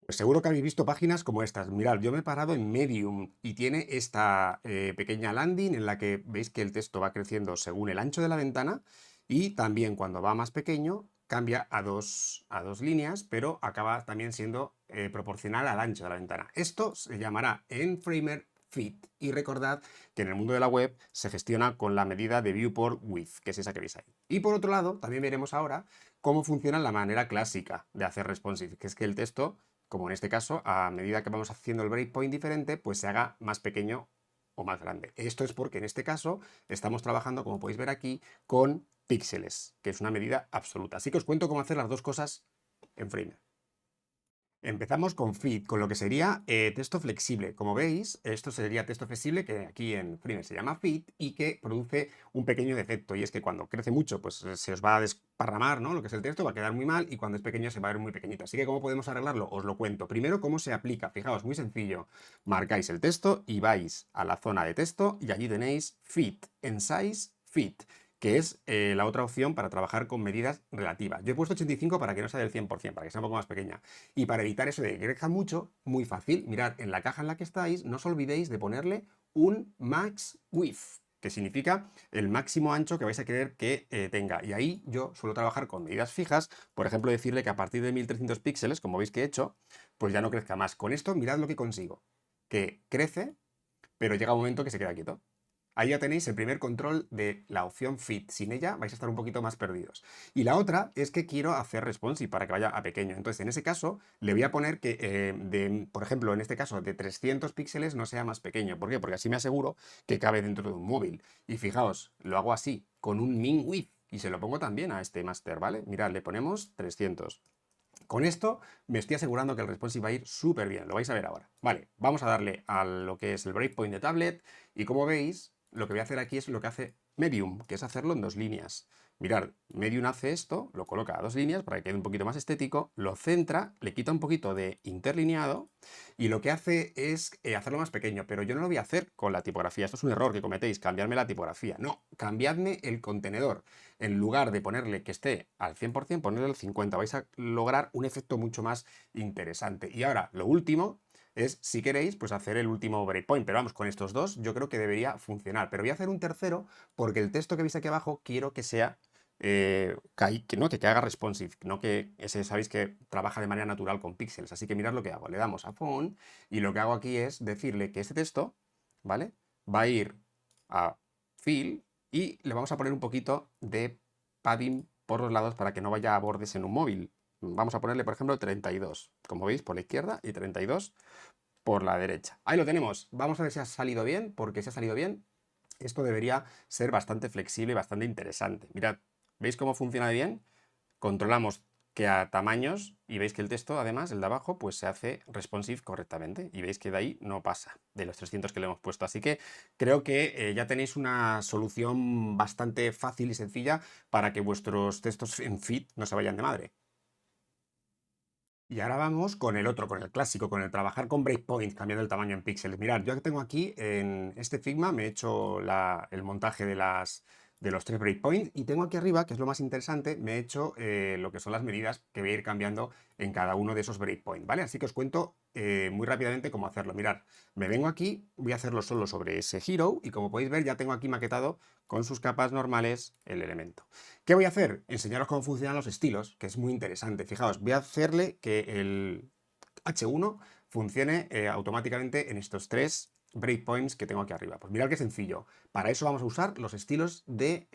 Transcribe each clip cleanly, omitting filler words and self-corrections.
Pues seguro que habéis visto páginas como estas. Mirad, yo me he parado en Medium y tiene esta pequeña landing en la que veis que el texto va creciendo según el ancho de la ventana y también cuando va más pequeño cambia a dos líneas, pero acaba también siendo proporcional al ancho de la ventana. Esto se llamará en Framer Fit y recordad que en el mundo de la web se gestiona con la medida de viewport width, que es esa que veis ahí. Y por otro lado, también veremos ahora cómo funciona la manera clásica de hacer responsive, que es que el texto, como en este caso, a medida que vamos haciendo el breakpoint diferente, pues se haga más pequeño o más grande. Esto es porque en este caso estamos trabajando, como podéis ver aquí, con píxeles, que es una medida absoluta. Así que os cuento cómo hacer las dos cosas en Framer. Empezamos con Fit, con lo que sería texto flexible. Como veis, esto sería texto flexible, que aquí en Framer se llama Fit, y que produce un pequeño defecto, y es que cuando crece mucho, pues se os va a desparramar, ¿no? Lo que es el texto, va a quedar muy mal, y cuando es pequeño se va a ver muy pequeñito. Así que, ¿cómo podemos arreglarlo? Os lo cuento. Primero, ¿cómo se aplica? Fijaos, muy sencillo. Marcáis el texto y vais a la zona de texto, y allí tenéis Fit, en Size Fit, que es la otra opción para trabajar con medidas relativas. Yo he puesto 85 para que no sea del 100%, para que sea un poco más pequeña. Y para evitar eso de que crezca mucho, muy fácil, mirad, en la caja en la que estáis, no os olvidéis de ponerle un max width, que significa el máximo ancho que vais a querer que tenga. Y ahí yo suelo trabajar con medidas fijas, por ejemplo, decirle que a partir de 1300 píxeles, como veis que he hecho, pues ya no crezca más. Con esto, mirad lo que consigo, que crece, pero llega un momento que se queda quieto. Ahí ya tenéis el primer control de la opción Fit. Sin ella vais a estar un poquito más perdidos. Y la otra es que quiero hacer responsive para que vaya a pequeño. Entonces, en ese caso, le voy a poner que, por ejemplo, en este caso, de 300 píxeles no sea más pequeño. ¿Por qué? Porque así me aseguro que cabe dentro de un móvil. Y fijaos, lo hago así, con un min width. Y se lo pongo también a este master, ¿vale? Mirad, le ponemos 300. Con esto me estoy asegurando que el responsive va a ir súper bien, lo vais a ver ahora. Vale, vamos a darle a lo que es el breakpoint de tablet y como veis, lo que voy a hacer aquí es lo que hace Medium, que es hacerlo en dos líneas. Mirad, Medium hace esto, lo coloca a dos líneas para que quede un poquito más estético, lo centra, le quita un poquito de interlineado y lo que hace es hacerlo más pequeño, pero yo no lo voy a hacer con la tipografía. Esto es un error que cometéis, cambiarme la tipografía. No, cambiadme el contenedor. En lugar de ponerle que esté al 100%, ponerle al 50%. Vais a lograr un efecto mucho más interesante. Y ahora, lo último es, si queréis, pues hacer el último breakpoint. Pero vamos, con estos dos yo creo que debería funcionar. Pero voy a hacer un tercero porque el texto que veis aquí abajo quiero que sea ¿no? que haga responsive, no que ese sabéis que trabaja de manera natural con píxeles. Así que mirad lo que hago. Le damos a Font y lo que hago aquí es decirle que este texto, ¿vale? Va a ir a Fill y le vamos a poner un poquito de padding por los lados para que no vaya a bordes en un móvil. Vamos a ponerle, por ejemplo, 32, como veis, por la izquierda y 32 por la derecha. Ahí lo tenemos. Vamos a ver si ha salido bien, porque si ha salido bien, esto debería ser bastante flexible y bastante interesante. Mirad, ¿veis cómo funciona bien? Controlamos que a tamaños y veis que el texto, además, el de abajo, pues se hace responsive correctamente y veis que de ahí no pasa de los 300 que le hemos puesto. Así que creo que ya tenéis una solución bastante fácil y sencilla para que vuestros textos en Fit no se vayan de madre. Y ahora vamos con el otro, con el clásico, con el trabajar con breakpoint, cambiando el tamaño en píxeles. Mirad, yo que tengo aquí en este Figma, me he hecho el montaje de los tres breakpoints y tengo aquí arriba, que es lo más interesante, me he hecho lo que son las medidas que voy a ir cambiando en cada uno de esos breakpoints, ¿vale? Así que os cuento muy rápidamente cómo hacerlo. Mirad, me vengo aquí, voy a hacerlo solo sobre ese hero y como podéis ver ya tengo aquí maquetado con sus capas normales el elemento. ¿Qué voy a hacer? Enseñaros cómo funcionan los estilos, que es muy interesante. Fijaos, voy a hacerle que el H1 funcione automáticamente en estos tres breakpoints que tengo aquí arriba. Pues mirad qué sencillo. Para eso vamos a usar los estilos de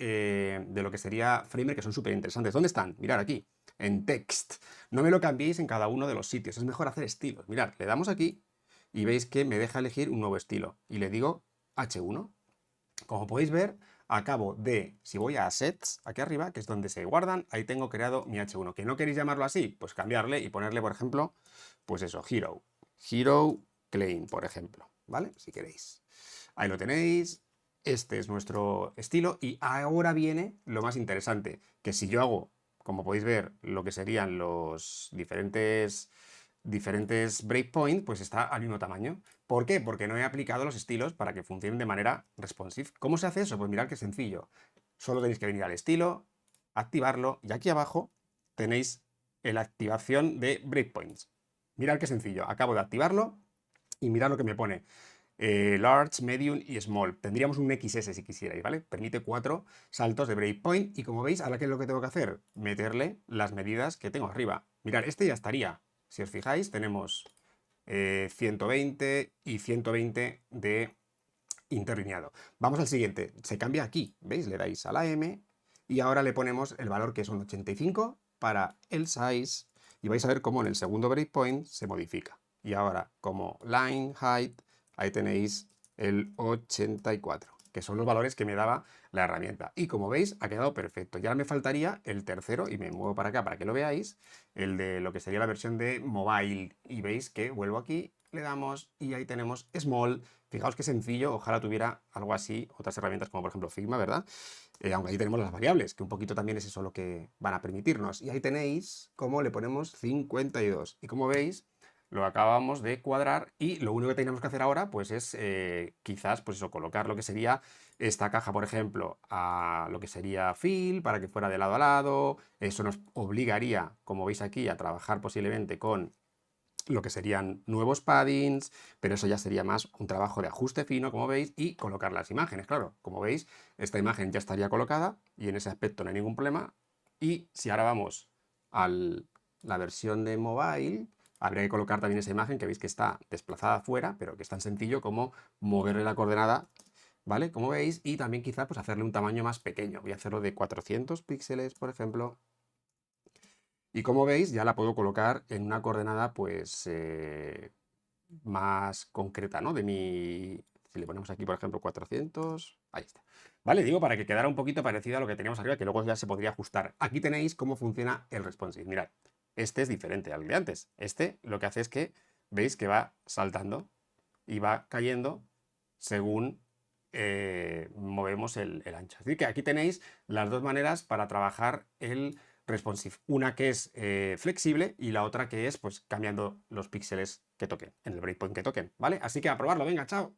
lo que sería Framer, que son súper interesantes. ¿Dónde están? Mirad aquí, en Text. No me lo cambiéis en cada uno de los sitios, es mejor hacer estilos. Mirad, le damos aquí y veis que me deja elegir un nuevo estilo. Y le digo H1. Como podéis ver, acabo de, si voy a Assets, aquí arriba, que es donde se guardan, ahí tengo creado mi H1. ¿Que no queréis llamarlo así? Pues cambiarle y ponerle, por ejemplo, pues eso, Hero. Hero Claim, por ejemplo, ¿vale? Si queréis. Ahí lo tenéis. Este es nuestro estilo. Y ahora viene lo más interesante, que si yo hago, como podéis ver, lo que serían los diferentes breakpoints, pues está al mismo tamaño. ¿Por qué? Porque no he aplicado los estilos para que funcionen de manera responsive. ¿Cómo se hace eso? Pues mirad qué sencillo. Solo tenéis que venir al estilo, activarlo y aquí abajo tenéis la activación de breakpoints. Mirad qué sencillo, acabo de activarlo y mirad lo que me pone. Large, Medium y Small. Tendríamos un XS si quisierais, ¿vale? Permite 4 saltos de breakpoint y como veis, ahora qué es lo que tengo que hacer, meterle las medidas que tengo arriba. Mirad, este ya estaría. Si os fijáis, tenemos 120 y 120 de interlineado. Vamos al siguiente, se cambia aquí, ¿veis? Le dais a la M y ahora le ponemos el valor que es un 85 para el size y vais a ver cómo en el segundo breakpoint se modifica. Y ahora como line height, ahí tenéis el 84, que son los valores que me daba la herramienta. Y como veis, ha quedado perfecto. Ya me faltaría el tercero, y me muevo para acá para que lo veáis, el de lo que sería la versión de mobile. Y veis que vuelvo aquí, le damos y ahí tenemos small. Fijaos qué sencillo, ojalá tuviera algo así, otras herramientas como por ejemplo Figma, ¿verdad? Aunque ahí tenemos las variables, que un poquito también es eso lo que van a permitirnos. Y ahí tenéis cómo le ponemos 52. Y como veis, lo acabamos de cuadrar y lo único que tenemos que hacer ahora pues es quizás pues eso, colocar lo que sería esta caja, por ejemplo, a lo que sería fill para que fuera de lado a lado. Eso nos obligaría, como veis aquí, a trabajar posiblemente con lo que serían nuevos paddings, pero eso ya sería más un trabajo de ajuste fino, como veis, y colocar las imágenes. Claro, como veis, esta imagen ya estaría colocada y en ese aspecto no hay ningún problema. Y si ahora vamos a la versión de mobile, habría que colocar también esa imagen que veis que está desplazada afuera, pero que es tan sencillo como moverle la coordenada, ¿vale? Como veis, y también quizá pues hacerle un tamaño más pequeño. Voy a hacerlo de 400 píxeles, por ejemplo. Y como veis, ya la puedo colocar en una coordenada pues más concreta, ¿no? Si le ponemos aquí, por ejemplo, 400, ahí está. Vale, digo para que quedara un poquito parecido a lo que teníamos arriba, que luego ya se podría ajustar. Aquí tenéis cómo funciona el responsive. Mirad, este es diferente al de antes. Este lo que hace es que, veis que va saltando y va cayendo según movemos el ancho. Así que aquí tenéis las dos maneras para trabajar el responsive. Una que es flexible y la otra que es pues cambiando los píxeles que toquen, en el breakpoint que toquen, ¿vale? Así que a probarlo, venga, chao.